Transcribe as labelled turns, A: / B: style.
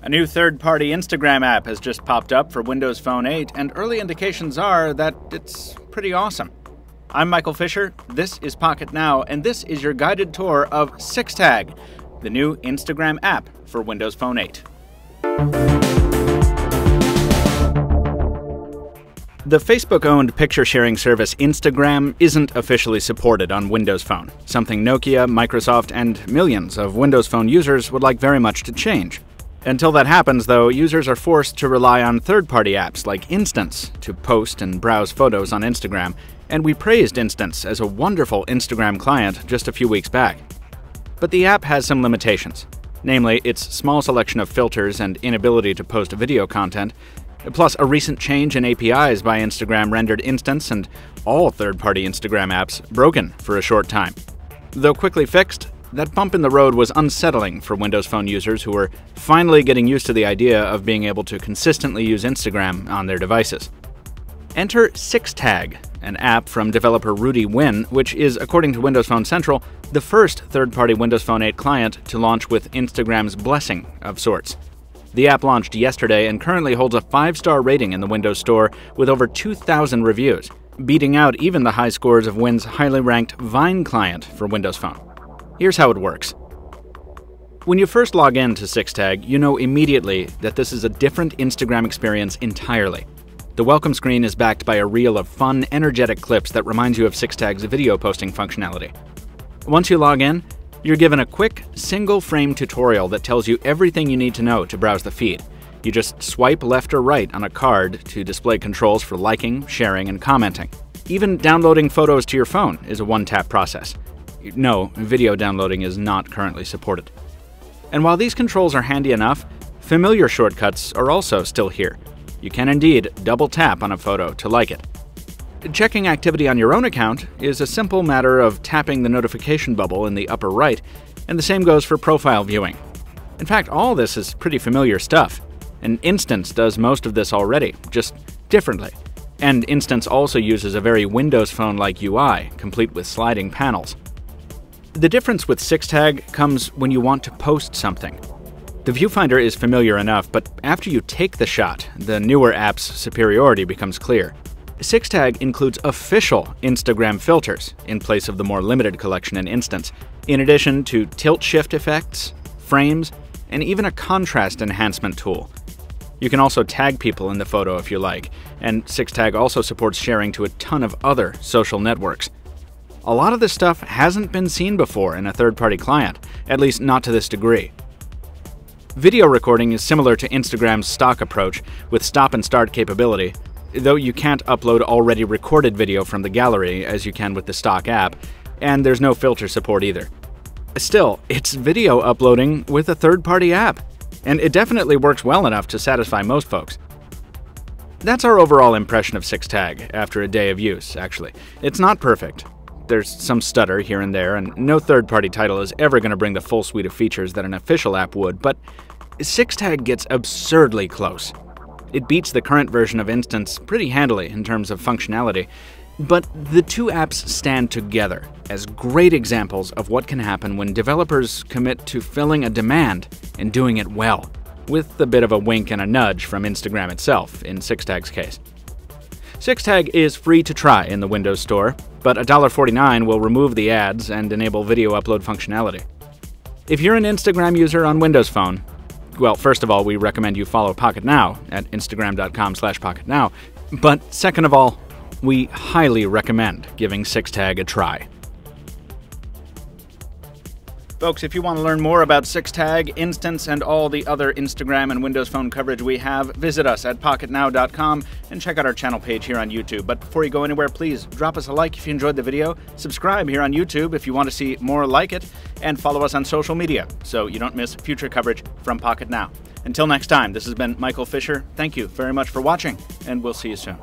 A: A new third-party Instagram app has just popped up for Windows Phone 8, and early indications are that it's pretty awesome. I'm Michael Fisher, this is Pocketnow, and this is your guided tour of SixTag, the new Instagram app for Windows Phone 8. The Facebook-owned picture-sharing service Instagram isn't officially supported on Windows Phone, something Nokia, Microsoft, and millions of Windows Phone users would like very much to change. Until that happens, though, users are forced to rely on third-party apps like Instance to post and browse photos on Instagram, and we praised Instance as a wonderful Instagram client just a few weeks back. But the app has some limitations, namely its small selection of filters and inability to post video content, plus a recent change in APIs by Instagram rendered Instance and all third-party Instagram apps broken for a short time. Though quickly fixed, that bump in the road was unsettling for Windows Phone users who were finally getting used to the idea of being able to consistently use Instagram on their devices. Enter SixTag, an app from developer Rudy Wynn, which is, according to Windows Phone Central, the first third-party Windows Phone 8 client to launch with Instagram's blessing of sorts. The app launched yesterday and currently holds a 5-star rating in the Windows Store with over 2,000 reviews, beating out even the high scores of Wynn's highly ranked Vine client for Windows Phone. Here's how it works. When you first log in to SixTag, you know immediately that this is a different Instagram experience entirely. The welcome screen is backed by a reel of fun, energetic clips that reminds you of SixTag's video posting functionality. Once you log in, you're given a quick, single-frame tutorial that tells you everything you need to know to browse the feed. You just swipe left or right on a card to display controls for liking, sharing, and commenting. Even downloading photos to your phone is a one-tap process. No, video downloading is not currently supported. And while these controls are handy enough, familiar shortcuts are also still here. You can indeed double tap on a photo to like it. Checking activity on your own account is a simple matter of tapping the notification bubble in the upper right, and the same goes for profile viewing. In fact, all this is pretty familiar stuff, and Instance does most of this already, just differently. And Instance also uses a very Windows Phone-like UI, complete with sliding panels. The difference with SixTag comes when you want to post something. The viewfinder is familiar enough, but after you take the shot, the newer app's superiority becomes clear. SixTag includes official Instagram filters in place of the more limited collection in Instance, in addition to tilt-shift effects, frames, and even a contrast enhancement tool. You can also tag people in the photo if you like, and SixTag also supports sharing to a ton of other social networks. A lot of this stuff hasn't been seen before in a third-party client, at least not to this degree. Video recording is similar to Instagram's stock approach with stop and start capability, though you can't upload already recorded video from the gallery as you can with the stock app, and there's no filter support either. Still, it's video uploading with a third-party app, and it definitely works well enough to satisfy most folks. That's our overall impression of SixTag after a day of use, actually. It's not perfect. There's some stutter here and there, and no third-party title is ever going to bring the full suite of features that an official app would, but SixTag gets absurdly close. It beats the current version of Instance pretty handily in terms of functionality, but the two apps stand together as great examples of what can happen when developers commit to filling a demand and doing it well, with a bit of a wink and a nudge from Instagram itself in SixTag's case. SixTag is free to try in the Windows Store, but $1.49 will remove the ads and enable video upload functionality. If you're an Instagram user on Windows Phone, well, first of all, we recommend you follow Pocketnow at instagram.com/pocketnow, but second of all, we highly recommend giving SixTag a try. Folks, if you want to learn more about SixTag, Instance, and all the other Instagram and Windows Phone coverage we have, visit us at pocketnow.com and check out our channel page here on YouTube. But before you go anywhere, please drop us a like if you enjoyed the video, subscribe here on YouTube if you want to see more like it, and follow us on social media so you don't miss future coverage from Pocketnow. Until next time, this has been Michael Fisher. Thank you very much for watching, and we'll see you soon.